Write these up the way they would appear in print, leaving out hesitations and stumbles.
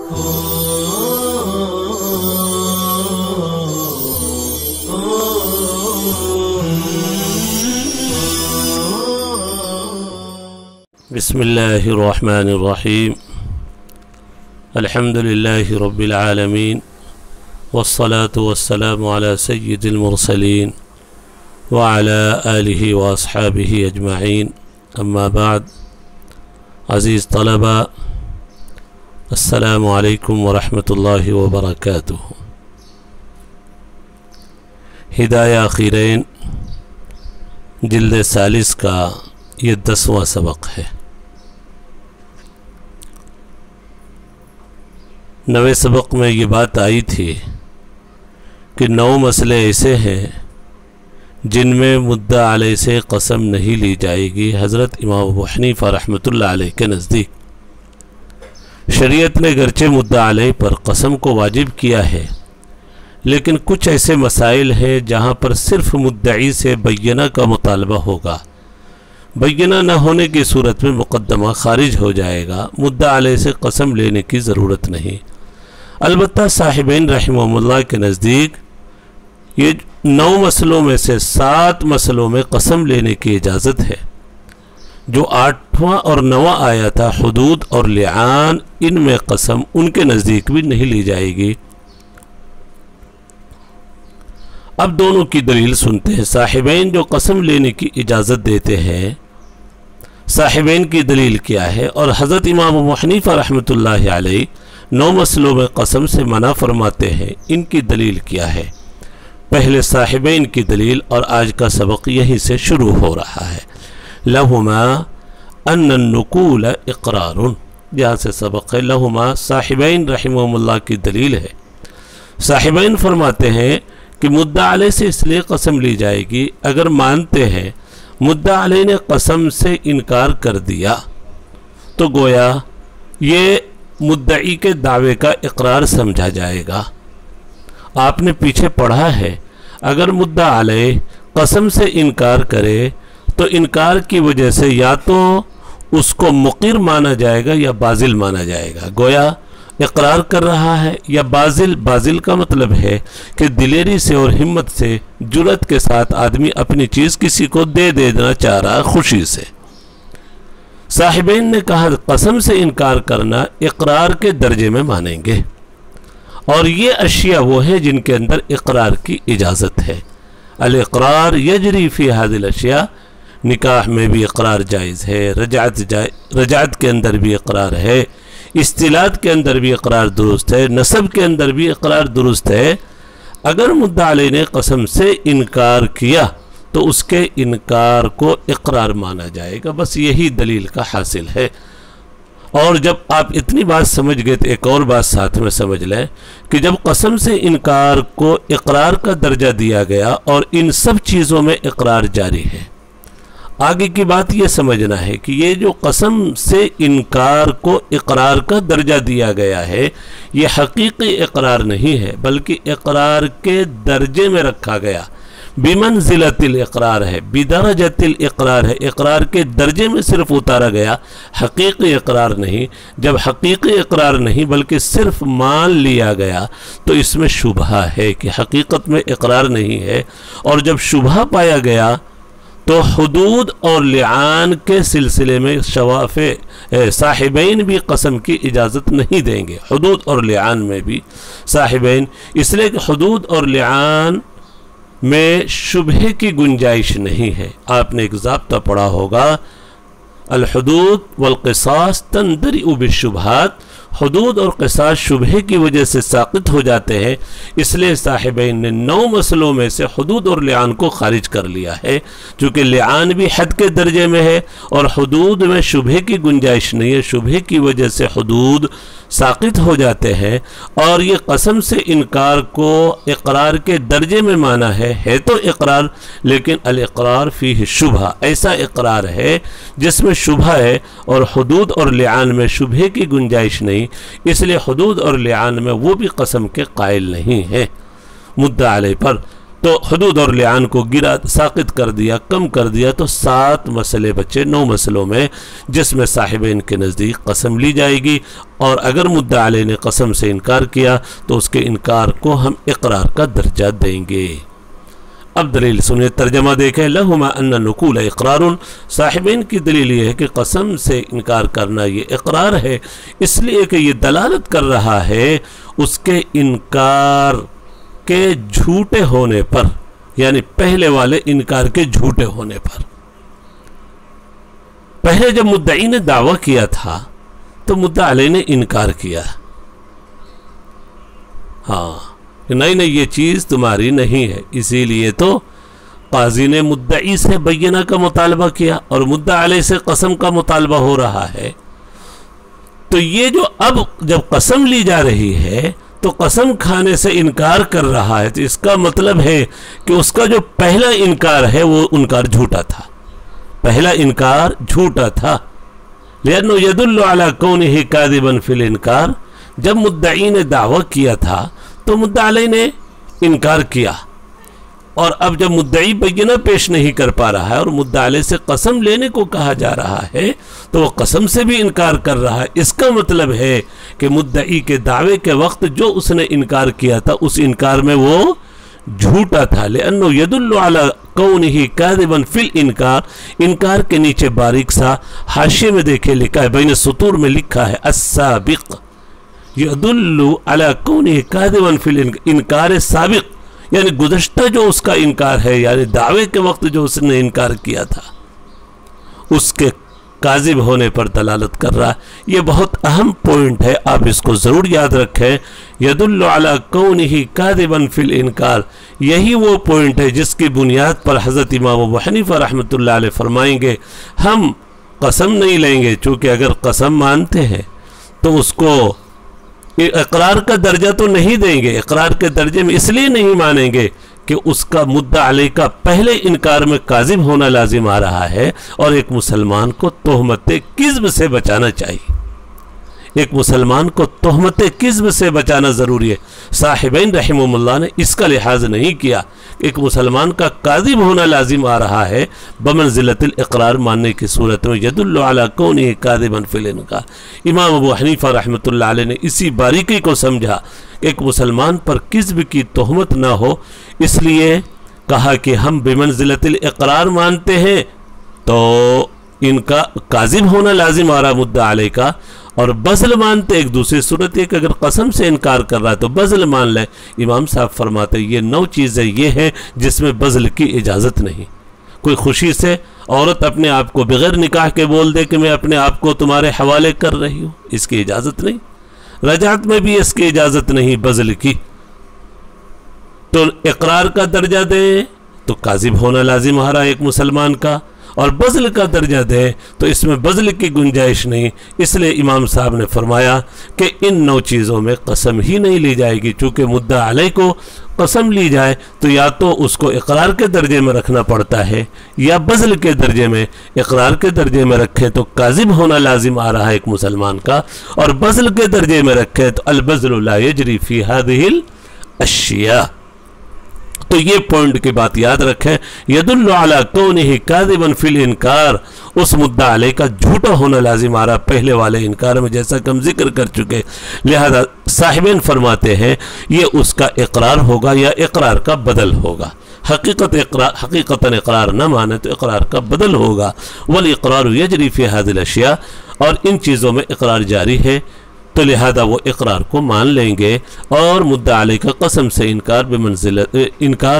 بسم اللہ الرحمن الرحیم الحمد للہ رب العالمین والصلاة والسلام على سید المرسلین وعلى آلہ واصحابہ اجمعین اما بعد. عزیز طلبہ، السلام علیکم ورحمۃ اللہ وبرکاتہ. ہدایہ اخیرین جلد ثالث کا یہ 10واں سبق ہے. 9ویں سبق میں یہ بات آئی تھی کہ 9 مسئلے ایسے ہیں جن میں مدعا علیہ سے قسم نہیں لی جائے گی. حضرت امام ابو حنیفہ رحمۃ اللہ علیہ کے نزدیک شریعت نے گرچہ مدعا علیہ پر قسم کو واجب کیا ہے، لیکن کچھ ایسے مسائل ہیں جہاں پر صرف مدعی سے بینہ کا مطالبہ ہوگا. بینہ نہ ہونے کی صورت میں مقدمہ خارج ہو جائے گا، مدعا علیہ سے قسم لینے کی ضرورت نہیں. البتہ صاحبین رحمہ اللہ کے نزدیک یہ 9 مسئلوں میں سے 7 مسئلوں میں قسم لینے کی اجازت ہے. جو 8واں اور 9واں آیا تھا حدود اور لعان، ان میں قسم ان کے نزدیک بھی نہیں لی جائے گی. اب دونوں کی دلیل سنتے ہیں. صاحبین جو قسم لینے کی اجازت دیتے ہیں، صاحبین کی دلیل کیا ہے؟ اور حضرت امام ابو حنیفہ رحمۃ اللہ علیہ 9 مسئلوں میں قسم سے منع فرماتے ہیں، ان کی دلیل کیا ہے؟ پہلے صاحبین کی دلیل، اور آج کا سبق یہیں سے شروع ہو رہا ہے. لہما ان النقول اقرار، جہاں سے سبق ہے. لہما صاحبین رحمہ اللہ کی دلیل ہے. صاحبین فرماتے ہیں کہ مدعا علیہ سے اس لیے قسم لی جائے گی اگر مانتے ہیں مدعا علیہ نے قسم سے انکار کر دیا تو گویا یہ مدعی کے دعوے کا اقرار سمجھا جائے گا. آپ نے پیچھے پڑھا ہے اگر مدعا علیہ قسم سے انکار کرے تو انکار کی وجہ سے یا تو اس کو مقر مانا جائے گا یا باذل مانا جائے گا. گویا اقرار کر رہا ہے یا باذل. باذل کا مطلب ہے کہ دلیری سے اور ہمت سے، جرأت کے ساتھ آدمی اپنی چیز کسی کو دے دینا چاہ رہا خوشی سے. صاحبین نے کہا قسم سے انکار کرنا اقرار کے درجے میں مانیں گے، اور یہ اشیاء وہ ہیں جن کے اندر اقرار کی اجازت ہے. الاقرار یجری فی هذه الاشیاء، نکاح میں بھی اقرار جائز ہے، رجعت کے اندر بھی اقرار ہے، استلات کے اندر بھی اقرار درست ہے، نسب کے اندر بھی اقرار درست ہے. اگر مدعا علیہ نے قسم سے انکار کیا تو اس کے انکار کو اقرار مانا جائے گا. بس یہی دلیل کا حاصل ہے. اور جب آپ اتنی بات سمجھ گئے تو ایک اور بات ساتھ میں سمجھ لیں کہ جب قسم سے انکار کو اقرار کا درجہ دیا گیا اور ان سب چیزوں میں اقرار جاری ہے، آگے کی بات یہ سمجھنا ہے کہ یہ جو قسم سے انکار کو اقرار کا درجہ دیا گیا ہے یہ حقیقی اقرار نہیں ہے، بلکہ اقرار کے درجے میں رکھا گیا. بمنزلت الاقرار ہے، بدرجت الاقرار ہے، اقرار کے درجے میں صرف اتارا گیا، حقیقی اقرار نہیں. جب حقیقی اقرار نہیں بلکہ صرف مان لیا گیا تو اس میں شبہ ہے کہ حقیقت میں اقرار نہیں ہے. اور جب شبہ پایا گیا تو حدود اور لعان کے سلسلے میں صاحبین بھی قسم کی اجازت نہیں دیں گے. حدود اور لعان میں بھی صاحبین، اس لیے کہ حدود اور لعان میں شبہ کی گنجائش نہیں ہے. آپ نے ایک ضابطہ پڑھا ہوگا، الحدود والقصاص تندرئ بالشبہات. حدود اور قصاص شبہ کی وجہ سے ساقط ہو جاتے ہیں، اس لیے صاحبین نے 9 مسئلوں میں سے حدود اور لعان کو خارج کر لیا ہے. چونکہ لعان بھی حد کے درجے میں ہے اور حدود میں شبہ کی گنجائش نہیں ہے، شبہ کی وجہ سے حدود ساقط ہو جاتے ہیں. اور یہ قسم سے انکار کو اقرار کے درجے میں مانا ہے تو اقرار، لیکن الاقرار فیہ شبہ، ایسا اقرار ہے جس میں شبہ ہے اور حدود اور لعان میں شبہ کی گنجائش نہیں. اس لیے حدود اور لعان میں وہ بھی قسم کے قائل نہیں ہیں مدعا علیہ پر. تو حدود اور لعان کو گرا ساقط کر دیا، کم کر دیا، تو 7 مسئلے بچے 9 مسئلوں میں، جس میں صاحبین کے نزدیک قسم لی جائے گی، اور اگر مدعا علیہ نے قسم سے انکار کیا تو اس کے انکار کو ہم اقرار کا درجہ دیں گے۔ اب دلیل سنیں، ترجمہ دیکھیں۔ لہما ان نقول اقرار، صاحبین کی دلیل یہ ہے کہ قسم سے انکار کرنا یہ اقرار ہے، اس لیے کہ یہ دلالت کر رہا ہے اس کے انکار کے جھوٹے ہونے پر، یعنی پہلے والے انکار کے جھوٹے ہونے پر۔ پہلے جب مدعی نے دعویٰ کیا تھا تو مدعا علیہ نے انکار کیا، ہاں نہیں یہ چیز تمہاری نہیں ہے، اسی لیے تو قاضی نے مدعی سے بینہ کا مطالبہ کیا اور مدعا علیہ سے قسم کا مطالبہ ہو رہا ہے۔ تو یہ جو اب جب قسم لی جا رہی ہے تو قسم کھانے سے انکار کر رہا ہے، تو اس کا مطلب ہے کہ اس کا جو پہلا انکار ہے وہ انکار جھوٹا تھا، پہلا انکار جھوٹا تھا۔ لأنه يدل على كونه كاذبا في الانکار، جب مدعی نے دعویٰ کیا تھا تو مدعا علیہ نے انکار کیا، اور اب جب مدعی بینہ پیش نہیں کر پا رہا ہے اور مدعا علیہ سے قسم لینے کو کہا جا رہا ہے تو وہ قسم سے بھی انکار کر رہا ہے۔ اس کا مطلب ہے کہ مدعی کے دعوے کے وقت جو اس نے انکار کیا تھا اس انکار میں وہ جھوٹا تھا۔ لأنه يدل على كونه كاذبا في الانکار، انکار کے نیچے باریک سا حاشیے میں دیکھے لکھا ہے، بین سطور میں لکھا ہے السابق یدل علی کونہ کاذبا فی الانکار سابق، یعنی گزشتہ جو اس کا انکار ہے، یعنی دعوے کے وقت جو اس نے انکار کیا تھا اس کے کاذب ہونے پر دلالت کر رہا ہے۔ یہ بہت اہم پوائنٹ ہے، آپ اس کو ضرور یاد رکھیں۔ یدل علی کونہ کاذبا فی الانکار، یہی وہ پوائنٹ ہے جس کی بنیاد پر حضرت امام ابو حنیفہ رحمۃ اللہ علیہ فرمائیں گے ہم قسم نہیں لیں گے، چونکہ اگر قسم مانتے ہیں تو اس کو اقرار کا درجہ تو نہیں دیں گے، اقرار کے درجے میں اس لیے نہیں مانیں گے کہ اس کا مدعا علیہ کا پہلے انکار میں کاذب ہونا لازم آ رہا ہے، اور ایک مسلمان کو تہمت کذب سے بچانا چاہیے، ایک مسلمان کو تہمت کذب سے بچانا ضروری ہے۔ صاحبین رحمہم اللہ نے اس کا لحاظ نہیں کیا، ایک مسلمان کا کاذب ہونا لازم آ رہا ہے بمنزلت الاقرار ماننے کی صورت میں۔ یدل علی کونہ کاذبا فی الانکار، امام ابو حنیفہ رحمۃ اللہ علیہ نے اسی باریکی کو سمجھا کہ ایک مسلمان پر کذب کی تہمت نہ ہو، اس لیے کہا کہ ہم بمنزلت الاقرار مانتے ہیں تو ان کا کاذب ہونا لازم آ رہا مدعا علیہ کا، اور بذل مانتے ایک دوسری صورت ہے کہ اگر قسم سے انکار کر رہا ہے تو بذل مان لے۔ امام صاحب فرماتے یہ 9 چیزیں یہ ہیں جس میں بذل کی اجازت نہیں۔ کوئی خوشی سے عورت اپنے آپ کو بغیر نکاح کے بول دے کہ میں اپنے آپ کو تمہارے حوالے کر رہی ہوں، اس کی اجازت نہیں۔ رجعت میں بھی اس کی اجازت نہیں بذل کی۔ تو اقرار کا درجہ دے تو کاذب ہونا لازم آ رہا ہے ایک مسلمان کا، اور بذل کا درجہ دے تو اس میں بذل کی گنجائش نہیں۔ اس لیے امام صاحب نے فرمایا کہ ان 9 چیزوں میں قسم ہی نہیں لی جائے گی، چونکہ مدعا علیہ کو قسم لی جائے تو یا تو اس کو اقرار کے درجے میں رکھنا پڑتا ہے یا بذل کے درجے میں۔ اقرار کے درجے میں رکھے تو کاذب ہونا لازم آ رہا ہے ایک مسلمان کا، اور بذل کے درجے میں رکھے تو البذل لا یجری فی هذه الاشیاء۔ تو یہ پوائنٹ کی بات یاد رکھیں، یدل علی کونہ کاذبا فی الانکار، اس مدعا علیہ کا جھوٹا ہونا لازم آ رہا پہلے والے انکار میں، جیسا کہ ہم ذکر کر چکے۔ لہذا صاحبین فرماتے ہیں یہ اس کا اقرار ہوگا یا اقرار کا بدل ہوگا۔ حقیقتاً اقرار نہ مانے تو اقرار کا بدل ہوگا۔ والاقرار یجری فی هذه الاشیاء، اور ان چیزوں میں اقرار جاری ہے تو لہذا وہ اقرار کو مان لیں گے، اور مدعا علیہ کا قسم سے انکار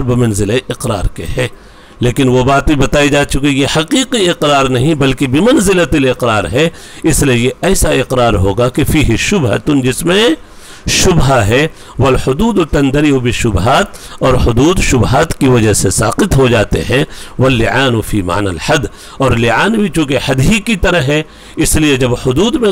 بمنزلہ اقرار کے ہے۔ لیکن وہ بات بھی بتائی جا چکی، یہ حقیقی اقرار نہیں بلکہ بمنزلت الاقرار ہے، اس لیے یہ ایسا اقرار ہوگا کہ فیہ شبہۃ، جس میں شبہ ہے، والحدود تندرع بالشبہات، اور حدود شبہات کی وجہ سے ساقط ہو جاتے ہیں، واللعان فی معنی الحد، اور لعان بھی چونکہ حد ہی کی طرح ہے، اس لیے جب حدود میں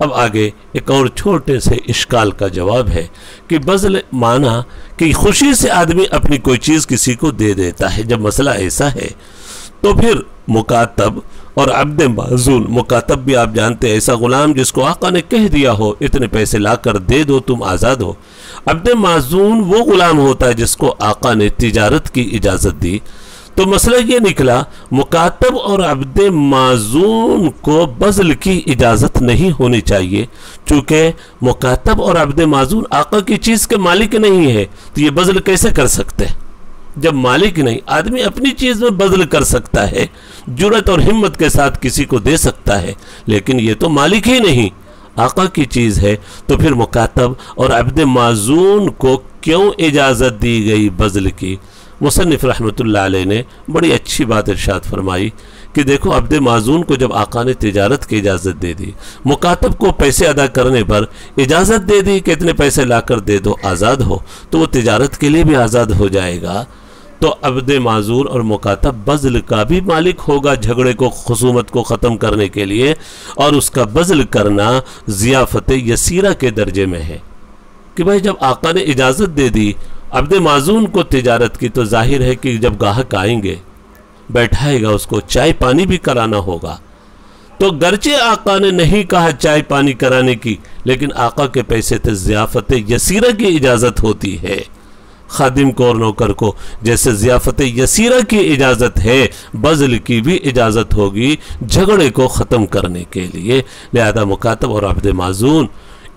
اب آگے ایک اور چھوٹے سے اشکال کا جواب ہے کہ بذل معنی کہ خوشی سے آدمی اپنی کوئی چیز کسی کو دے دیتا ہے. جب مسئلہ ایسا ہے تو پھر مکاتب اور عبد معزول، مکاتب بھی آپ جانتے ہیں ایسا غلام جس کو آقا نے کہہ دیا ہو اتنے پیسے لا کر دے دو تم آزاد ہو. عبد معزول وہ غلام ہوتا ہے جس کو آقا نے تجارت کی اجازت دی. تو مسئلہ یہ نکلا مکاتب اور عبد معزول کو بذل کی اجازت نہیں ہونی چاہیے، چونکہ مکاتب اور عبد معزول آقا کی چیز کے مالک نہیں ہے تو یہ بذل کیسے کر سکتے ہیں؟ جب مالک نہیں، آدمی اپنی چیز میں بذل کر سکتا ہے، جرأت اور ہمت کے ساتھ کسی کو دے سکتا ہے، لیکن یہ تو مالک ہی نہیں، آقا کی چیز ہے. تو پھر مکاتب اور عبد معزول کو کیوں اجازت دی گئی بذل کی؟ مصنف رحمۃ اللہ علیہ نے بڑی اچھی بات ارشاد فرمائی کہ دیکھو عبد معزول کو جب آقا نے تجارت کی اجازت دے دی، مکاتب کو پیسے ادا کرنے پر اجازت دے دی کہ اتنے پیسے لا کر دے دو آزاد ہو، تو وہ تجارت کے لیے بھی آزاد ہو جائے گا. تو عبد معزول اور مکاتب بذل کا بھی مالک ہوگا جھگڑے کو، خصومت کو ختم کرنے کے لیے، اور اس کا بذل کرنا ضیافت یسیرہ کے درجے میں ہے کہ بھائی جب آقا نے اجازت دے دی عبد معزول کو تجارت کی، تو ظاہر ہے کہ جب گاہک آئیں گے بیٹھائے گا، اس کو چائے پانی بھی کرانا ہوگا. تو گرچہ آقا نے نہیں کہا چائے پانی کرانے کی، لیکن آقا کے پیسے تھے، ضیافت یسیرہ کی اجازت ہوتی ہے. خادم کو اور نوکر کو جیسے ضیافت یسیرہ کی اجازت ہے، بذل کی بھی اجازت ہوگی جھگڑے کو ختم کرنے کے لیے. لہذا مکاتب اور عبد معزول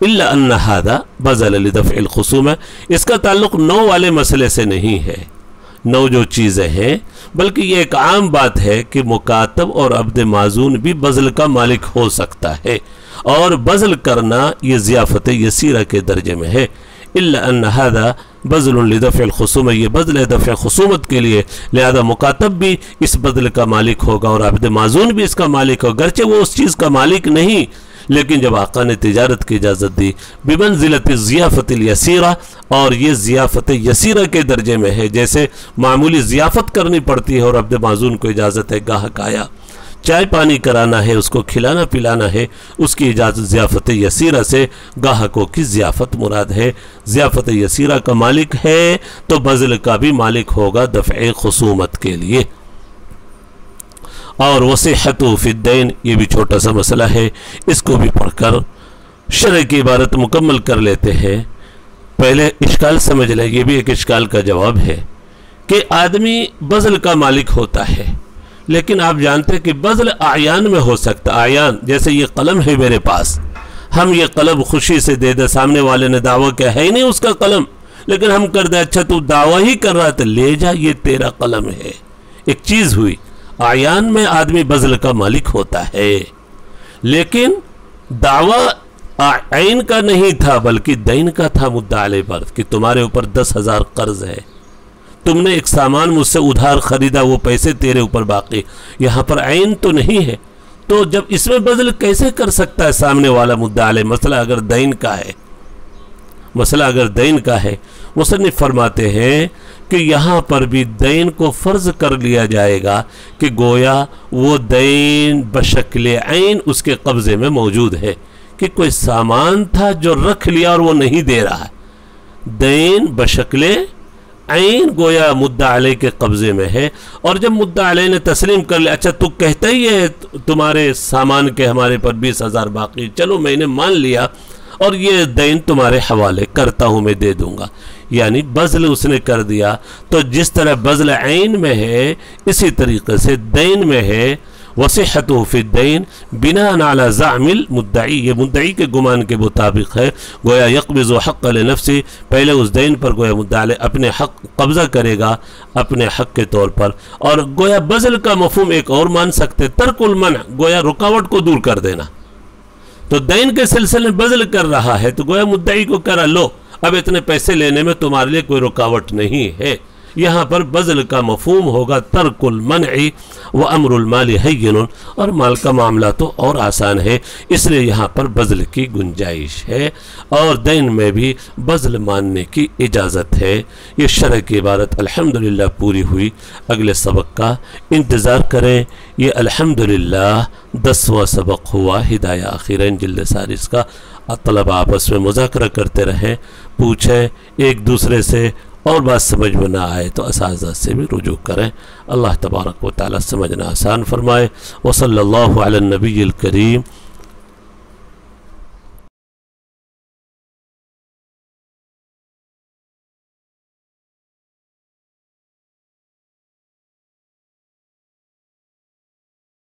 الا ان هذا بذل لدفع الخصومہ، اس کا تعلق نو والے مسئلے سے نہیں ہے، نو جو چیزیں ہیں، بلکہ یہ ایک عام بات ہے کہ مکاتب اور عبد معزول بھی بذل کا مالک ہو سکتا ہے، اور بذل کرنا یہ ضیافت یسیرہ کے درجے میں ہے. الا ان هذا بذل لدفع الخصومہ، یہ بذل دفع خصومت کے لیے، لہذا مکاتب بھی اس بذل کا مالک ہوگا اور عبد معزول بھی اس کا مالک ہوگا، گرچہ وہ اس چیز کا مالک نہیں، لیکن جب آقا نے تجارت کی اجازت دی بمنزلت ضیافت الیسیرہ، اور یہ ضیافت یسیرہ کے درجے میں ہے، جیسے معمولی ضیافت کرنی پڑتی ہے اور عبد معزول کو اجازت ہے، گاہک آیا چائے پانی کرانا ہے، اس کو کھلانا پلانا ہے، اس کی اجازت ضیافت یسیرہ سے، گاہکوں کی ضیافت مراد ہے. ضیافت یسیرہ کا مالک ہے تو بذل کا بھی مالک ہوگا دفع خصومت کے لیے. اور وصیحت فی الدین، یہ بھی چھوٹا سا مسئلہ ہے، اس کو بھی پڑھ کر شرح کی عبارت مکمل کر لیتے ہیں. پہلے اشکال سمجھ لیں، یہ بھی ایک اشکال کا جواب ہے کہ آدمی بذل کا مالک ہوتا ہے، لیکن آپ جانتے ہیں کہ بذل اعیان میں ہو سکتا. اعیان جیسے یہ قلم ہے میرے پاس، ہم یہ قلم خوشی سے دے دیں، سامنے والے نے دعویٰ کیا ہے ہی نہیں اس کا قلم، لیکن ہم کر دیں اچھا تو دعویٰ ہی کر رہا تھا، لے جا یہ تیرا قلم ہے. ایک چیز ہوئی، اعیان میں آدمی بذل کا مالک ہوتا ہے، لیکن دعویٰ عین کا نہیں تھا بلکہ دین کا تھا مدعا علیہ پر، کہ تمہارے اوپر 10,000 قرض ہے، تم نے ایک سامان مجھ سے ادھار خریدا، وہ پیسے تیرے اوپر باقی، یہاں پر عین تو نہیں ہے. تو جب اس میں بذل کیسے کر سکتا ہے سامنے والا مدعا علیہ؟ مسئلہ اگر دین کا ہے، مصنف فرماتے ہیں کہ یہاں پر بھی دین کو فرض کر لیا جائے گا کہ گویا وہ دین بشکل عین اس کے قبضے میں موجود ہے، کہ کوئی سامان تھا جو رکھ لیا اور وہ نہیں دے رہا ہے. دین بشکل عین گویا مدعا علیہ کے قبضے میں ہے، اور جب مدعا علیہ نے تسلیم کر لیا، اچھا تو کہتا ہی ہے تمہارے سامان کے ہمارے پر 20,000 باقی، چلو میں نے مان لیا اور یہ دین تمہارے حوالے کرتا ہوں، میں دے دوں گا، یعنی بذل اس نے کر دیا. تو جس طرح بذل عین میں ہے اسی طریقے سے دین میں ہے. وصیحت فی الدین بناء علی زعم المدعی، یہ مدعی کے گمان کے مطابق ہے، گویا یقبض حق لنفسی، پہلے اس دین پر گویا مدعا علیہ اپنے حق قبضہ کرے گا اپنے حق کے طور پر. اور گویا بذل کا مفہوم ایک اور مان سکتے، ترک المنع، گویا رکاوٹ کو دور کر دینا. تو دین کے سلسلے میں بذل کر رہا ہے تو گویا مدعی کو کہہ رہا لو اب اتنے پیسے لینے میں تمہارے لیے کوئی رکاوٹ نہیں ہے، یہاں پر بذل کا مفہوم ہوگا ترک المنع و امر المال ہین، اور مال کا معاملہ تو اور آسان ہے، اس لیے یہاں پر بذل کی گنجائش ہے، اور دین میں بھی بذل ماننے کی اجازت ہے۔ یہ شرح کی عبارت الحمدللہ پوری ہوئی، اگلے سبق کا انتظار کریں۔ یہ الحمدللہ 10واں سبق ہوا ہدایہ آخرین جلد سادس کا۔ طلبہ آپس میں مذاکرہ کرتے رہیں، پوچھیں ایک دوسرے سے، اور بات سمجھ میں نہ آئے تو اساتذہ سے بھی رجوع کریں۔ اللہ تبارک و تعالی سمجھنا آسان فرمائے۔ وصلی اللہ علی النبی الکریم